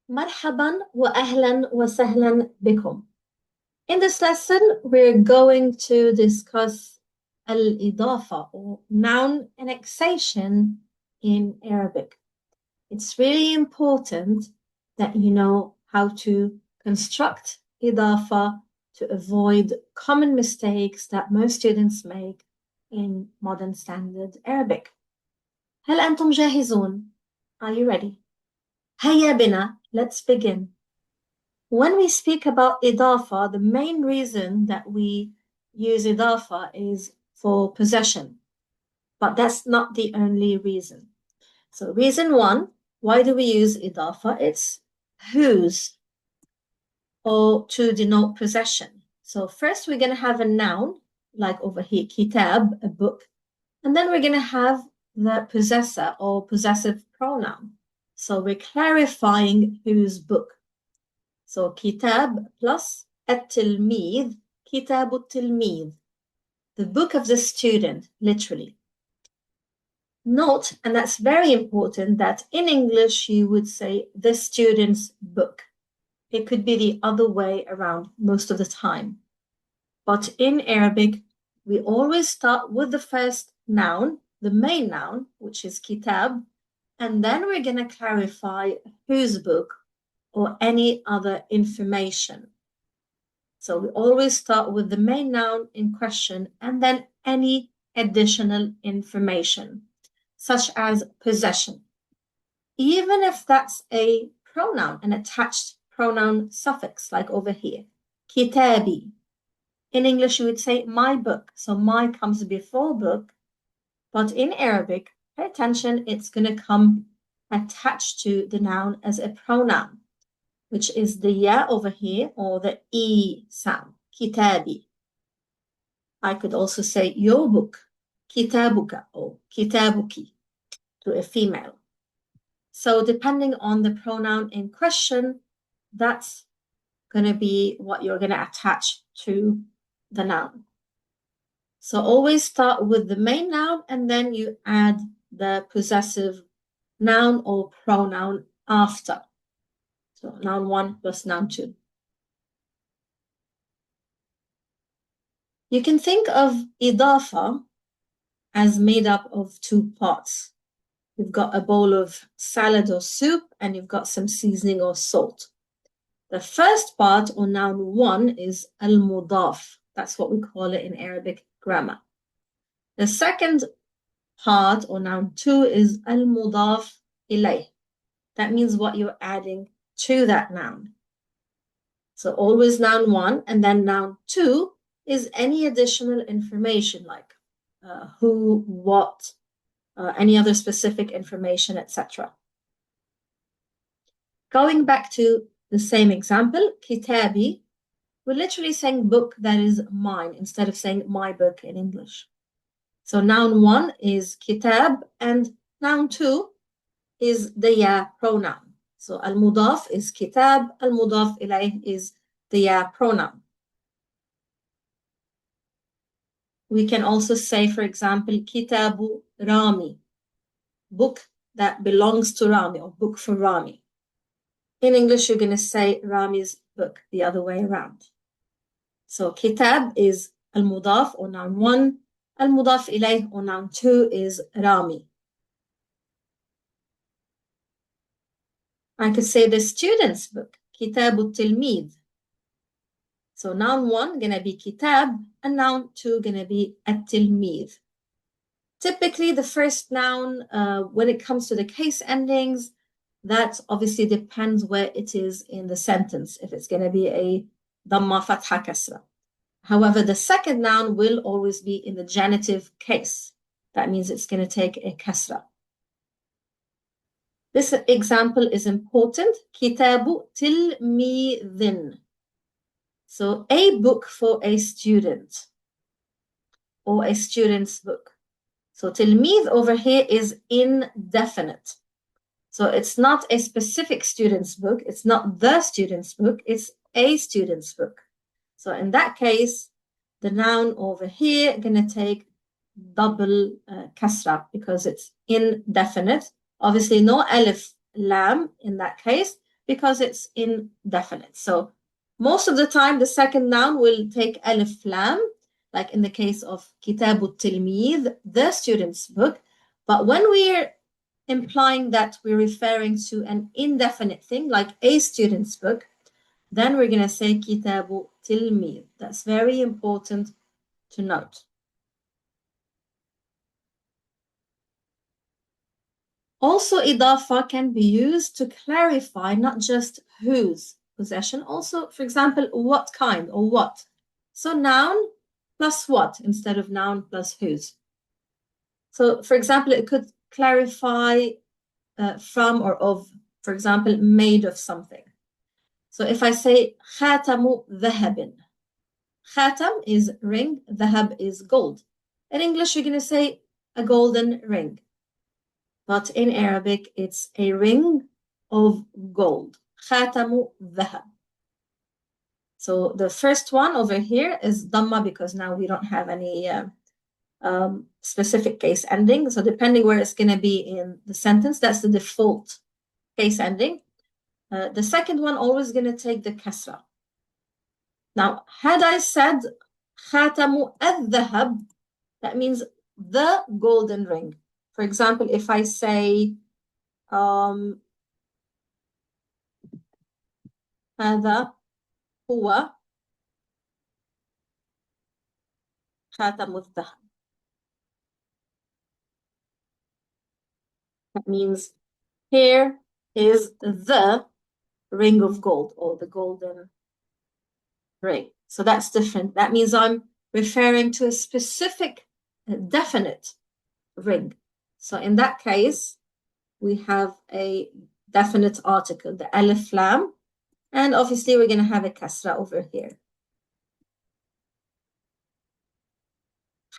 مرحبا وأهلا وسهلا بكم. In this lesson, we're going to discuss al-Idāfah or noun annexation in Arabic. It's really important that you know how to construct Idāfah to avoid common mistakes that most students make in modern standard Arabic. هل أنتم جاهزون? Are you ready? هيا بنا, let's begin. When we speak about Idāfah, the main reason that we use Idāfah is for possession, but that's not the only reason. So reason one, why do we use Idāfah? It's whose, or to denote possession. So first we're going to have a noun, like over here, kitab, a book, and then we're going to have the possessor or possessive pronoun. So we're clarifying whose book. So kitab plus at-tilmīd, kitab at-tilmīd, the book of the student, literally. Note, and that's very important, that in English you would say the student's book. It could be the other way around most of the time. But in Arabic, we always start with the first noun, the main noun, which is kitab, and then we're going to clarify whose book or any other information. So we always start with the main noun in question and then any additional information, such as possession. Even if that's a pronoun, an attached pronoun suffix, like over here, kitabi. In English, you would say my book. So my comes before book, but in Arabic, pay attention, it's going to come attached to the noun as a pronoun, which is the ya over here, or the e sound, kitabi. I could also say your book, kitabuka, or kitabuki, to a female. So depending on the pronoun in question, that's going to be what you're going to attach to the noun. So always start with the main noun, and then you add the possessive noun or pronoun after. So noun one plus noun two. You can think of Idāfah as made up of two parts. You've got a bowl of salad or soup, and you've got some seasoning or salt. The first part, or noun one, is al-mudāf. That's what we call it in Arabic grammar. The second part, or noun two, is al-mudāf ilayh. That means what you're adding to that noun. So always noun one, and then noun two is any additional information like who, what, any other specific information, etc. Going back to the same example, kitabi, we're literally saying book, that is mine, instead of saying my book in English. So noun one is kitab, and noun two is the ya pronoun. So al-mudāf is kitab, al-mudāf ilayh is the ya pronoun. We can also say, for example, kitabu Rami, book that belongs to Rami, or book for Rami. In English, you're going to say Rami's book, the other way around. So kitab is al-mudāf, or noun one, al-mudāf ilayh, or noun two, is Rami. I could say the student's book, kitabu tilmīd. So noun one going to be kitab, and noun two going to be at-tilmīd. Typically, the first noun, when it comes to the case endings, that obviously depends where it is in the sentence, if it's going to be a dhamma, fatha, kasra. However, the second noun will always be in the genitive case. That means it's going to take a kasra. This example is important. Kitabu tilmīdin. So a book for a student, or a student's book. So tilmīd over here is indefinite. So it's not a specific student's book. It's not the student's book. It's a student's book. So in that case, the noun over here is going to take double kasra because it's indefinite. Obviously, no alif lam in that case. because it's indefinite. So most of the time, the second noun will take alif lam, like in the case of كتاب التلميذ, the student's book. But when we're implying that we're referring to an indefinite thing, like a student's book, then we're going to say كتاب التلميذ. That's very important to note. Also, Idāfah can be used to clarify not just whose possession, also, for example, what kind or what. So noun plus what instead of noun plus whose. So, for example, it could clarify from or of, for example, made of something. So if I say خاتم ذهب, khatam is ring, dhahab is gold. In English, you're going to say a golden ring. But in Arabic, it's a ring of gold. خاتم ذهب. So the first one over here is dhamma because now we don't have any specific case ending. So depending where it's going to be in the sentence, that's the default case ending. The second one always going to take the kasra. Now, had I said khatamu al-dhahab, that means the golden ring. For example, if I say هذا هو خاتم الذهب. That means here is the ring of gold or the golden ring. So that's different. That means I'm referring to a specific, definite ring. So in that case, we have a definite article, the alif lam, and obviously we're going to have a kasra over here.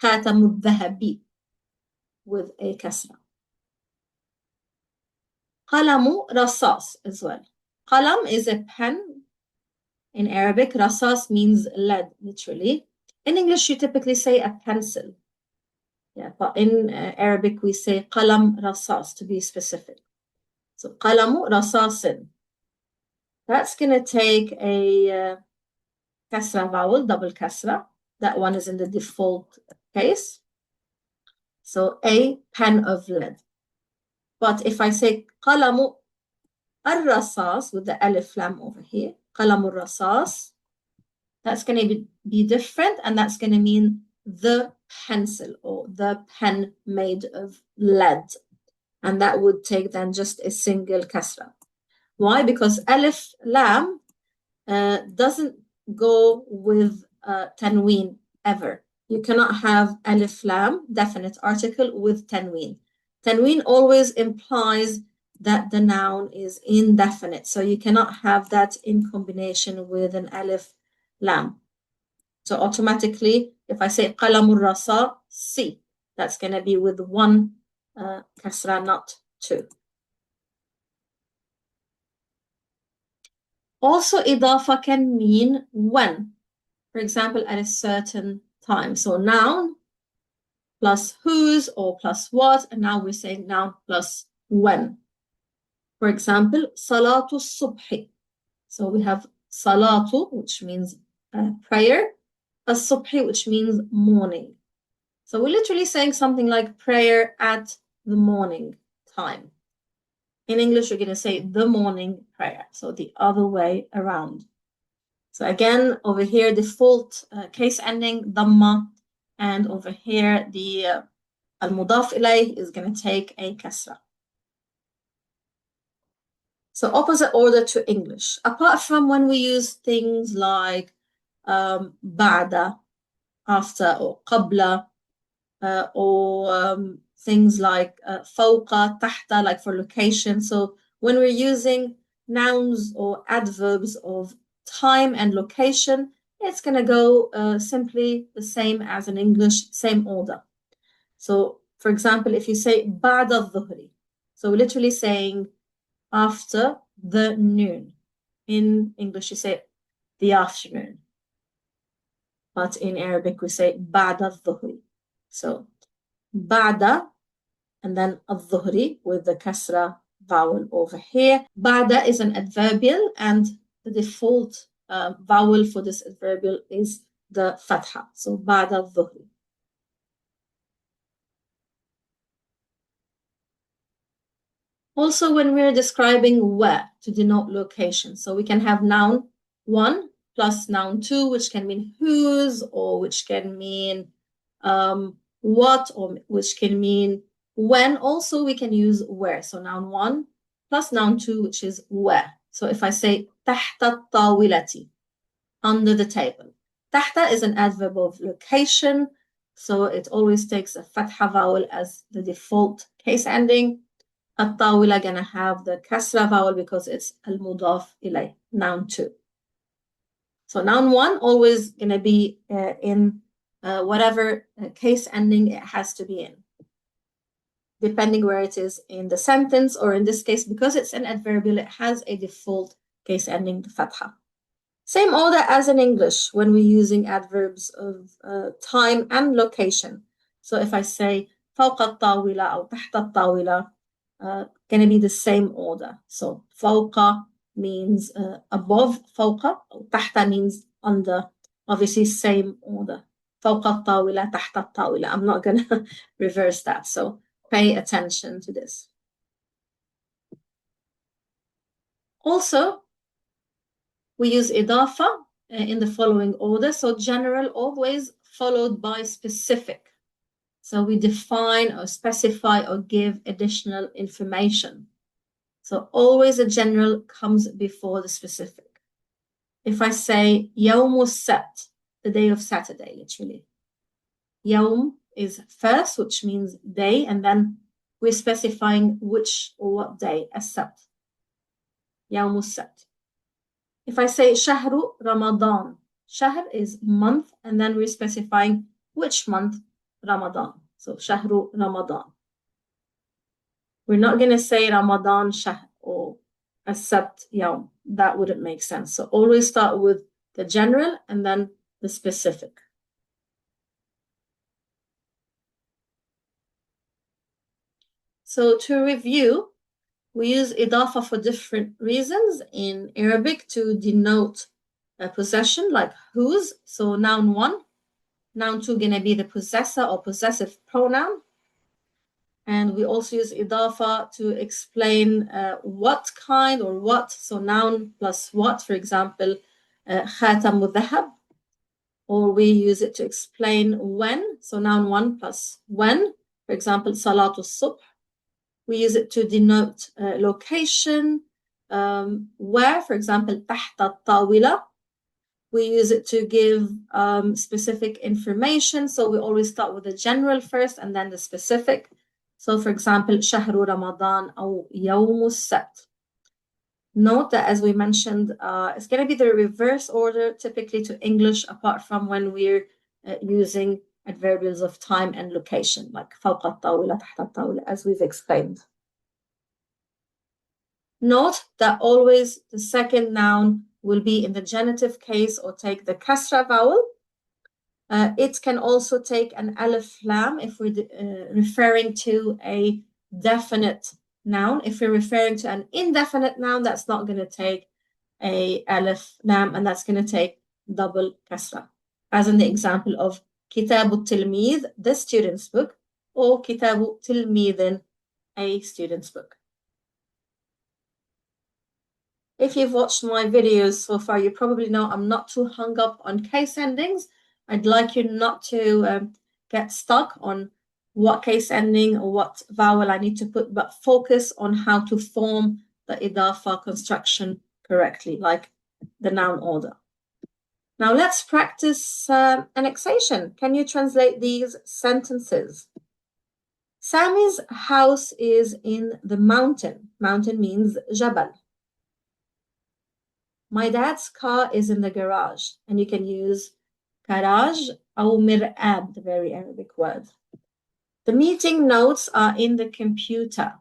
خاتم الذهب with a kasra. قلم رصاص as well. قلم is a pen. In Arabic, rasas means lead, literally. In English, you typically say a pencil. Yeah, but in Arabic, we say qalam rasas to be specific. So qalamu rasasin. That's going to take a kasra vowel, double kasra. That one is in the default case. So a pen of lead. But if I say qalamu ar-rasas with the alif lam over here, qalamu rasas, that's going to be different, and that's going to mean the pencil or the pen made of lead. And that would take then just a single kasra. Why? Because alif lam doesn't go with tanween ever. You cannot have alif lam, definite article, with tanween. Tanween always implies that the noun is indefinite. So you cannot have that in combination with an alif lam. So automatically, if I say qalamur rasa, si, that's going to be with one kasra, not two. Also, Idāfah can mean when. For example, at a certain time. So noun plus whose or plus what, and now we're saying noun plus when. For example, salatu subhi. So we have salatu, which means prayer, as-subhi, which means morning. So we're literally saying something like prayer at the morning time. In English, you're going to say the morning prayer. So the other way around. So again, over here, default case ending, dhamma. And over here, the al-mudaf ilayh is going to take a kasra. So opposite order to English. Apart from when we use things like ba'da, after, or qabla, or things like fawqa, tahta, like for location. So when we're using nouns or adverbs of time and location, it's going to go simply the same as in English, same order. So, for example, if you say ba'da dhuhri, so we're literally saying after the noon. In English, you say the afternoon. But in Arabic, we say ba'da dhuhri. So, ba'da, and then al-dhuhri with the kasra vowel over here. Ba'da is an adverbial, and the default vowel for this adverbial is the fatha. So ba'da dhuhri. Also, when we're describing where to denote location, so we can have noun 1 plus noun 2, which can mean whose, or which can mean what, or which can mean when. Also, we can use where. So noun 1 plus noun 2, which is where. So if I say تحت الطاولة, under the table. تحت is an adverb of location, so it always takes a fatha vowel as the default case ending. الطاولة gonna have the kasra vowel because it's المضاف إليه, noun 2. So noun 1 always gonna be in whatever case ending it has to be in, depending where it is in the sentence, or in this case, because it's an adverbial, it has a default case ending, the fatha. Same order as in English when we're using adverbs of time and location. So if I say فوق الطاولة أو تحت الطاولة, going to be the same order. So فوق means above, فوق, تحت means under, obviously same order. فوق الطاولة تحت الطاولة. I'm not going to reverse that, so pay attention to this. Also, we use Idāfah in the following order. So general always followed by specific. So we define or specify or give additional information. So always a general comes before the specific. If I say يوم السبت, the day of Saturday, literally. يوم is first, which means day, and then we're specifying which or what day, السبت. يوم السبت. If I say شهر رمضان, شهر is month, and then we're specifying which month, Ramadan. So شهر رمضان. We're not going to say Ramadan شهر or السبت يوم. That wouldn't make sense. So always start with the general and then the specific. So to review, we use Idāfah for different reasons in Arabic to denote a possession, like whose. So noun 1, noun 2 going to be the possessor or possessive pronoun. And we also use Idāfah to explain what kind or what. So noun plus what, for example, خاتم الذهب. Or we use it to explain when. So noun 1 plus when, for example, صلاة الصبح. We use it to denote location, where, for example, تحت الطاولة. We use it to give specific information. So we always start with the general first and then the specific. So, for example, شهر رمضان أو يوم السبت. Note that, as we mentioned, it's going to be the reverse order typically to English, apart from when we're using adverbials of time and location, like فوق الطاولة تحت الطاولة, as we've explained. Note that always the second noun will be in the genitive case or take the kasra vowel. It can also take an alif lam if we're referring to a definite noun. If we're referring to an indefinite noun, that's not going to take a alif lam, and that's going to take double kasra, as in the example of Kitabu Tilmid, the student's book, or Kitabu Tilmidin, a student's book. If you've watched my videos so far, you probably know I'm not too hung up on case endings. I'd like you not to get stuck on what case ending or what vowel I need to put, but focus on how to form the Idāfah construction correctly, like the noun order. Now let's practice annexation. Can you translate these sentences? Sammy's house is in the mountain. Mountain means Jabal. My dad's car is in the garage, and you can use garage or mir'ab, the very Arabic word. The meeting notes are in the computer,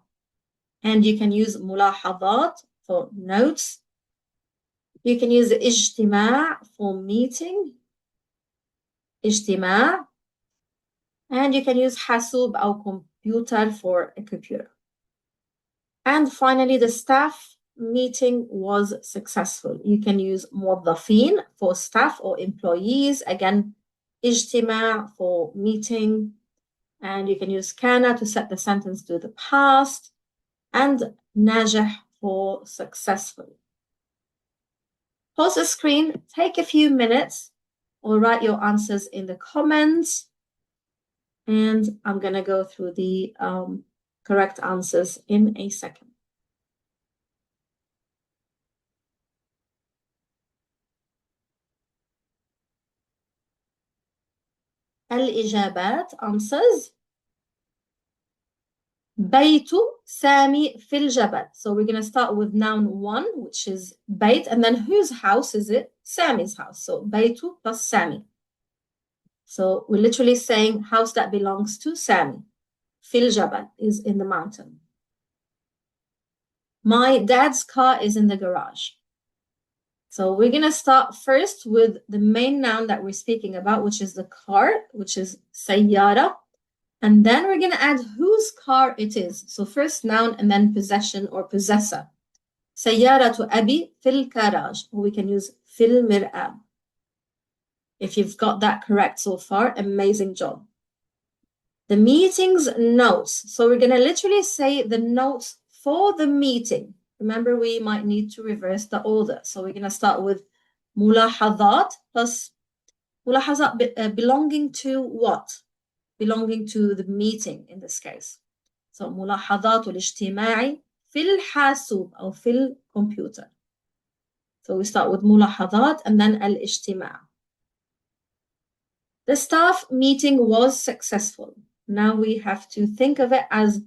and you can use mulahadat for notes. You can use ijtima' for meeting, ijtima', and you can use hasub or computer for a computer. And finally, the staff meeting was successful. You can use موظفين for staff or employees. Again, اجتماع for meeting. And you can use كان to set the sentence to the past. And ناجح for successful. Pause the screen, take a few minutes, or write your answers in the comments. And I'm going to go through the correct answers in a second. الإجابات answers. بيت سامي في الجبل. So we're going to start with noun 1, which is بيت, and then whose house is it? Sami's house. So بيت plus Sami. So we're literally saying house that belongs to Sami. في الجبل is in the mountain. My dad's car is in the garage. So we're going to start first with the main noun that we're speaking about, which is the car, which is سيارة. And then we're going to add whose car it is. So first noun and then possession or possessor. سيارة أبي في الكراج. Or we can use في المرآة. If you've got that correct so far, amazing job. The meeting's notes. So we're going to literally say the notes for the meeting. Remember, we might need to reverse the order. So we're going to start with ملاحظات plus ملاحظات belonging to what? Belonging to the meeting in this case. So ملاحظات الاجتماع في الحاسوب أو في الكمبيوتر. So we start with ملاحظات and then الاجتماع. The staff meeting was successful. Now we have to think of it as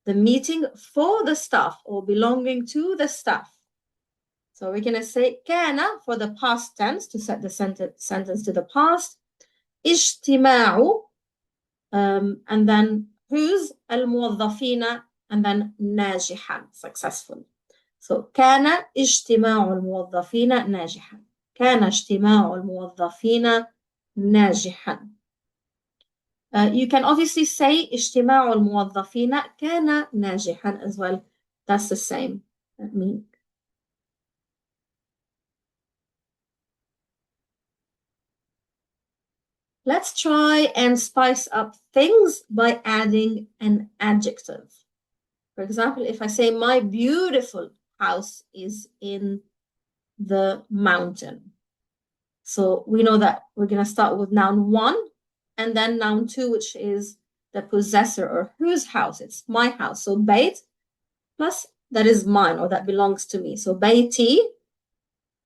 the meeting for the staff or belonging to the staff. So we're going to say كان for the past tense to set the sentence to the past. اجتماع and then whose الموظفين and then ناجحا successful. So كان اجتماع الموظفين ناجحا. كان اجتماع الموظفين ناجحا. You can obviously say اجتماع الموظفين كان ناجحا as well. That's the same meaning. Let's try and spice up things by adding an adjective. For example, if I say my beautiful house is in the mountain. So we know that we're going to start with noun 1 and then noun 2, which is the possessor or whose house. It's my house. So بيت plus that is mine or that belongs to me. So بيتي.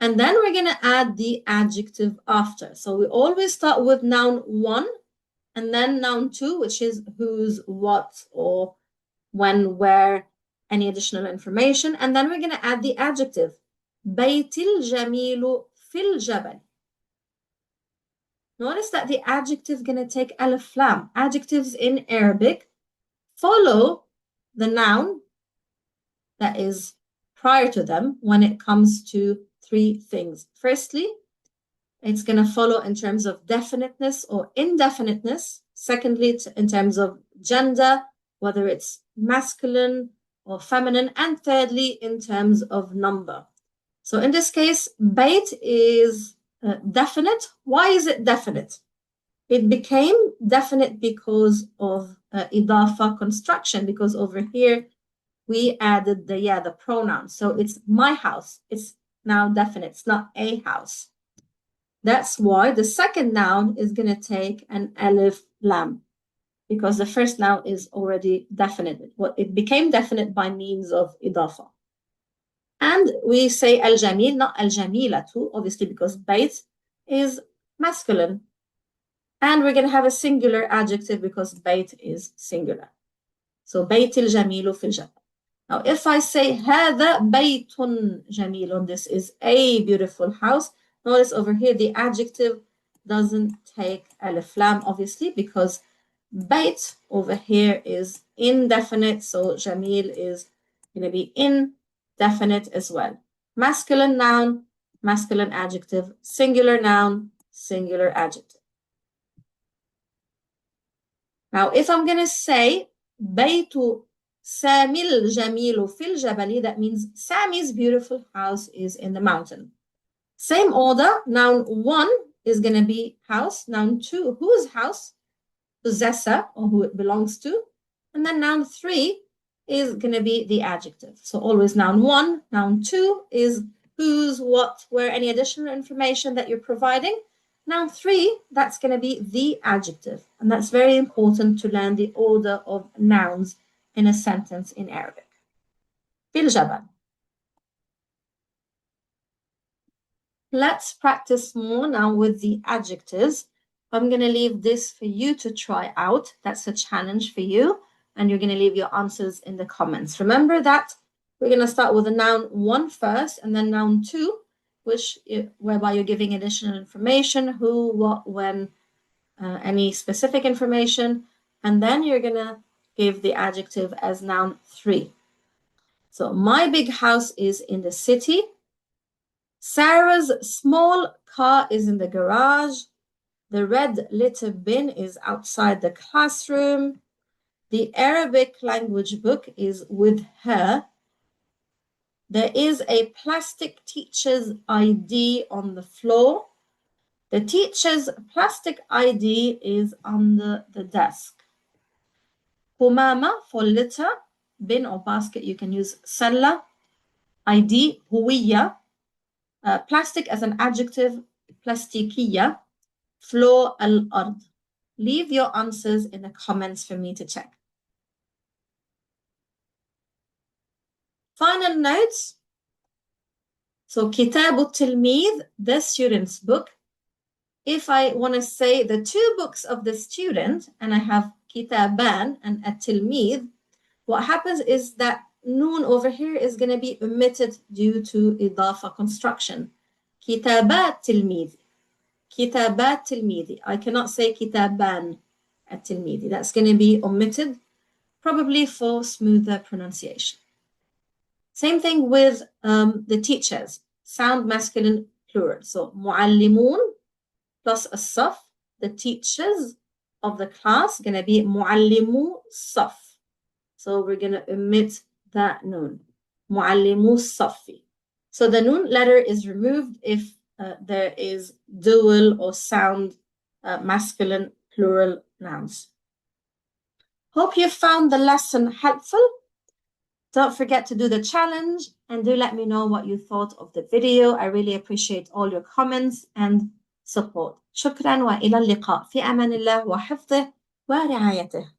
And then we're going to add the adjective after. So we always start with noun 1 and then noun 2, which is whose, what, or when, where, any additional information. And then we're going to add the adjective. بيت الجميل في الجبل. Notice that the adjective is going to take alif lam. Adjectives in Arabic follow the noun that is prior to them when it comes to 3 things. Firstly, it's going to follow in terms of definiteness or indefiniteness. Secondly, in terms of gender, whether it's masculine or feminine. And thirdly, in terms of number. So in this case, bait is definite. Why is it definite? It became definite because of Idāfah construction, because over here we added the pronoun. So it's my house. It's now definite. It's not a house. That's why the second noun is going to take an alif lam, because the first noun is already definite. It became definite by means of Idāfah. And we say al-jamil, not al-jamilatu, obviously because bayt is masculine. And we're going to have a singular adjective because bayt is singular. So bayt al-jamilu fil jabal. Now, if I say هذا بيت جميل, this is a beautiful house. Notice over here the adjective doesn't take alif lam, obviously, because bayt over here is indefinite. So jamil is going to be indefinite as well. Masculine noun, masculine adjective, singular noun, singular adjective. Now, if I'm going to say بيت سامي الجميل في الجبل. That means Sammy's beautiful house is in the mountain. Same order. Noun 1 is going to be house. Noun 2, whose house? Possessor, or who it belongs to. And then noun 3 is going to be the adjective. So always noun 1, noun 2 is whose, what, where, any additional information that you're providing. Noun 3, that's going to be the adjective. And that's very important to learn the order of nouns in a sentence in Arabic. في الجبل. Let's practice more now with the adjectives. I'm going to leave this for you to try out. That's a challenge for you. And you're going to leave your answers in the comments. Remember that we're going to start with the noun 1 first, and then noun 2, whereby you're giving additional information, who, what, when, any specific information. And then you're going to give the adjective as noun 3. So my big house is in the city. Sarah's small car is in the garage. The red litter bin is outside the classroom. The Arabic language book is with her. There is a plastic teacher's ID on the floor. The teacher's plastic ID is under the desk. Humama for litter, bin or basket, you can use salla. ID, huwiya. Plastic as an adjective, plastikiya. Floor, al-ard. Leave your answers in the comments for me to check. Final notes. So, Kitab al-Tilmid, the student's book. If I want to say the two books of the student, and I have Kitaban and at-Tilmid, what happens is that noon over here is going to be omitted due to Idāfah construction. Kitabat Tilmid. Kitabat Tilmidi. I cannot say Kitaban at Tilmidi. That's going to be omitted, probably for smoother pronunciation. Same thing with the teachers. Sound masculine plural. So muallimun plus a saf. The teachers of the class going to be muallimu saf. So we're going to omit that noon. Muallimu safi. So the noon letter is removed if there is dual or sound masculine plural nouns. Hope you found the lesson helpful. Don't forget to do the challenge and do let me know what you thought of the video. I really appreciate all your comments and support. شكرا وإلى اللقاء في أمان الله وحفظه ورعايته.